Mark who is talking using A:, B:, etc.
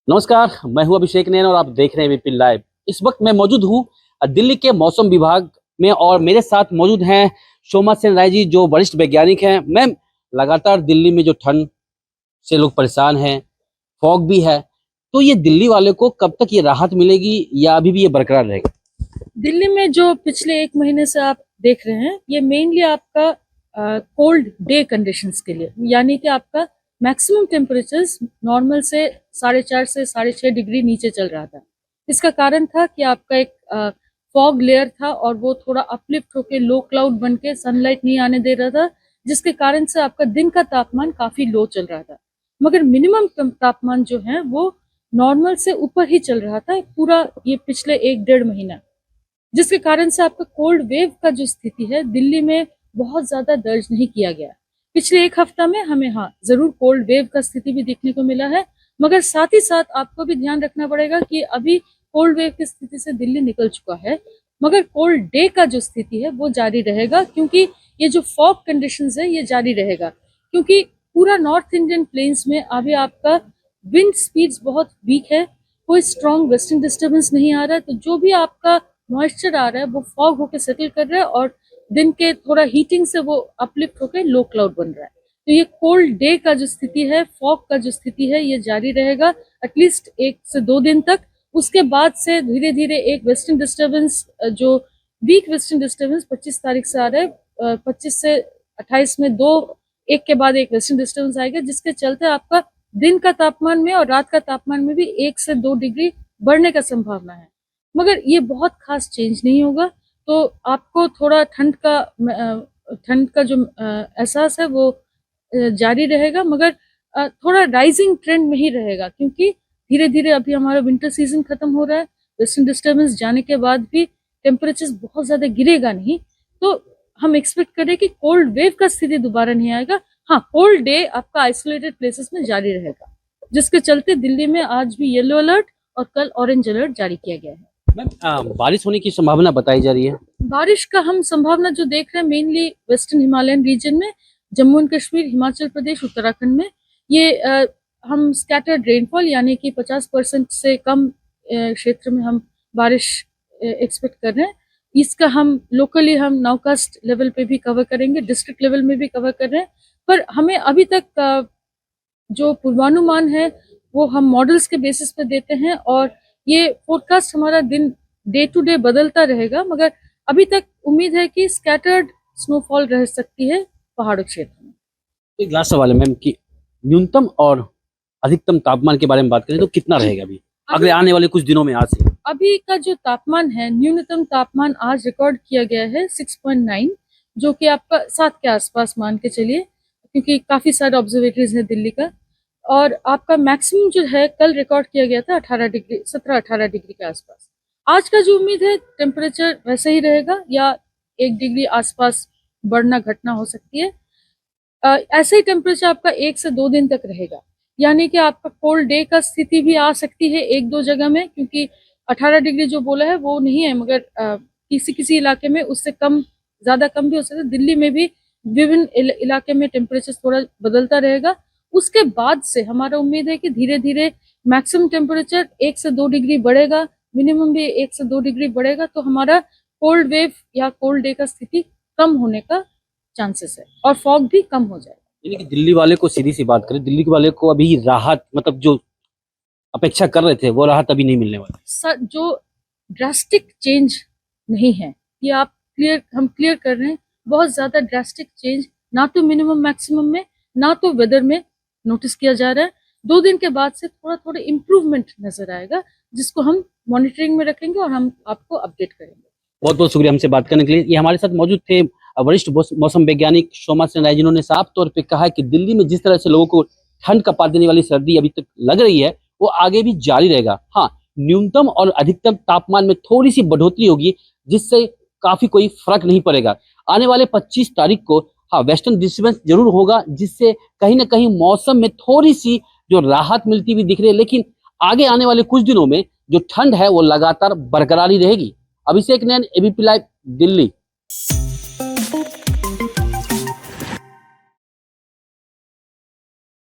A: नमस्कार, मैं हूं अभिषेक नैन और आप देख रहे हैं एबीपी लाइव। इस वक्त मैं मौजूद हूं दिल्ली के मौसम विभाग में और मेरे साथ मौजूद हैं सोमा सेन राय जी, जो वरिष्ठ वैज्ञानिक हैं। मैम, लगातार दिल्ली में जो ठंड से लोग परेशान हैं, फॉग भी है, तो ये दिल्ली वाले को कब तक ये राहत मिलेगी या अभी भी ये बरकरार रहेगा?
B: दिल्ली में जो पिछले एक महीने से आप देख रहे हैं, ये मेनली आपका कोल्ड डे कंडीशंस के लिए, यानी कि आपका मैक्सिमम टेम्परेचर्स नॉर्मल से 4.5 से 6.5 डिग्री नीचे चल रहा था। इसका कारण था कि आपका एक फॉग लेयर था और वो थोड़ा अपलिफ्ट होकर लो क्लाउड बन के सनलाइट नहीं आने दे रहा था, जिसके कारण से आपका दिन का तापमान काफी लो चल रहा था। मगर मिनिमम तापमान जो है वो नॉर्मल से ऊपर ही चल रहा था पूरा ये पिछले 1-1.5 महीना, जिसके कारण से आपका कोल्ड वेव का जो स्थिति है दिल्ली में बहुत ज्यादा दर्ज नहीं किया गया। पिछले एक हफ्ता में हमें जरूर कोल्ड वेव का स्थिति भी देखने को मिला है, मगर साथ ही साथ आपको भी ध्यान रखना पड़ेगा कि अभी कोल्ड वेव की स्थिति से दिल्ली निकल चुका है, मगर कोल्ड डे का जो स्थिति है वो जारी रहेगा, क्योंकि ये जो फॉग कंडीशंस है ये जारी रहेगा, क्योंकि पूरा नॉर्थ इंडियन प्लेन्स में अभी आपका विंड स्पीड्स बहुत वीक है, कोई स्ट्रॉन्ग वेस्टर्न डिस्टर्बेंस नहीं आ रहा है, तो जो भी आपका मॉइस्चर आ रहा है वो फॉग होके सेटल कर रहा है और दिन के थोड़ा हीटिंग से वो अपलिफ्ट होके लो क्लाउड बन रहा है। तो ये कोल्ड डे का जो स्थिति है, फॉग का जो स्थिति है, ये जारी रहेगा एटलीस्ट 1 से 2 दिन तक। उसके बाद से धीरे धीरे एक वेस्टर्न डिस्टर्बेंस, जो वीक वेस्टर्न डिस्टर्बेंस 25 तारीख से आ रहा है, 25 से 28 में एक के बाद एक वेस्टर्न डिस्टर्बेंस आएगा, जिसके चलते आपका दिन का तापमान में और रात का तापमान में भी 1 से 2 डिग्री बढ़ने का संभावना है। मगर ये बहुत खास चेंज नहीं होगा, तो आपको थोड़ा ठंड का जो एहसास है वो जारी रहेगा, मगर थोड़ा राइजिंग ट्रेंड में ही रहेगा, क्योंकि धीरे धीरे अभी हमारा विंटर सीजन खत्म हो रहा है। वेस्टर्न डिस्टर्बेंस जाने के बाद भी टेम्परेचर बहुत ज्यादा गिरेगा नहीं, तो हम एक्सपेक्ट करें कि कोल्ड वेव का स्थिति दोबारा नहीं आएगा। हाँ, कोल्ड डे आपका आइसोलेटेड प्लेसेस में जारी रहेगा, जिसके चलते दिल्ली में आज भी येलो अलर्ट और कल ऑरेंज अलर्ट जारी किया गया है।
A: मैम, बारिश होने की संभावना बताई जा रही है।
B: बारिश का हम संभावना जो देख रहे हैं मेनली वेस्टर्न हिमालयन रीजन में, जम्मू एंड कश्मीर, हिमाचल प्रदेश, उत्तराखंड में, ये हम स्कैटर्ड रेनफॉल यानी कि 50% से कम क्षेत्र में हम बारिश एक्सपेक्ट कर रहे हैं। इसका हम लोकली हम नाउकास्ट लेवल पे भी कवर करेंगे, डिस्ट्रिक्ट लेवल में भी कवर कर रहे हैं, पर हमें अभी तक जो पूर्वानुमान है वो हम मॉडल्स के बेसिस पे देते हैं, और ये फोरकास्ट हमारा दिन डे टू डे बदलता रहेगा, मगर अभी तक उम्मीद है कि स्कैटर्ड स्नोफॉल रह सकती है पहाड़ों क्षेत्र में।
A: एक लास्ट सवाल है मैम कि न्यूनतम और अधिकतम तापमान के बारे में बात करें तो कितना रहेगा अभी अगले आने वाले कुछ दिनों में आज से?
B: अभी का जो तापमान है, न्यूनतम तापमान आज रिकॉर्ड किया गया है 6.9, जो कि आपका 7 के आसपास मान के चलिए, क्योंकि काफी सारे ऑब्जर्वेटरीज है दिल्ली का। और आपका मैक्सिमम जो है कल रिकॉर्ड किया गया था 18 डिग्री, 17-18 डिग्री के आसपास। आज का जो उम्मीद है टेम्परेचर वैसे ही रहेगा, या 1 डिग्री आसपास बढ़ना घटना हो सकती है। ऐसे ही टेम्परेचर आपका 1 से 2 दिन तक रहेगा, यानी कि आपका कोल्ड डे का स्थिति भी आ सकती है 1-2 जगह में, क्योंकि 18 डिग्री जो बोला है वो नहीं है, मगर किसी किसी इलाके में उससे कम, ज्यादा कम भी हो सकता है। दिल्ली में भी विभिन्न इलाके में टेम्परेचर थोड़ा बदलता रहेगा। उसके बाद से हमारा उम्मीद है कि धीरे धीरे मैक्सिमम टेम्परेचर 1 से 2 डिग्री बढ़ेगा, मिनिमम भी 1 से 2 डिग्री बढ़ेगा, तो हमारा कोल्ड वेव या कोल्ड डे का स्थिति कम होने का चांसेस है और फॉग भी कम हो जाएगा।
A: यानी कि दिल्ली वाले को, सीधी सी बात करें, दिल्ली के वाले को अभी राहत, मतलब जो अपेक्षा कर रहे थे वो राहत अभी नहीं मिलने वाली।
B: जो ड्रास्टिक चेंज नहीं है, ये हम क्लियर कर रहे हैं, बहुत ज्यादा ड्रास्टिक चेंज ना तो मिनिमम मैक्सिमम में, ना तो वेदर में नोटिस किया जा रहा है। 2 दिन के बाद से थोड़ा थोड़ा इम्प्रूवमेंट नजर आएगा, जिसको हम मॉनिटरिंग में रखेंगे और हम आपको अपडेट करेंगे।
A: बहुत बहुत शुक्रिया हमसे बात करने के लिए। ये हमारे साथ मौजूद थे वरिष्ठ मौसम वैज्ञानिक सोमा सेन राय, जिन्होंने साफ तौर पे कहा है कि दिल्ली में जिस तरह से लोगों को ठंड कपा देने वाली सर्दी अभी तक लग रही है वो आगे भी जारी रहेगा। हाँ, न्यूनतम और अधिकतम तापमान में थोड़ी सी बढ़ोतरी होगी, जिससे काफी कोई फर्क नहीं पड़ेगा। आने वाले 25 तारीख को हाँ, वेस्टर्न डिस्टर्बेंस जरूर होगा, जिससे कहीं ना कहीं मौसम में थोड़ी सी जो राहत मिलती हुई दिख रही है, लेकिन आगे आने वाले कुछ दिनों में जो ठंड है वो लगातार बरकरार ही रहेगी। अभिषेक नैन, एबीपी लाइव, दिल्ली।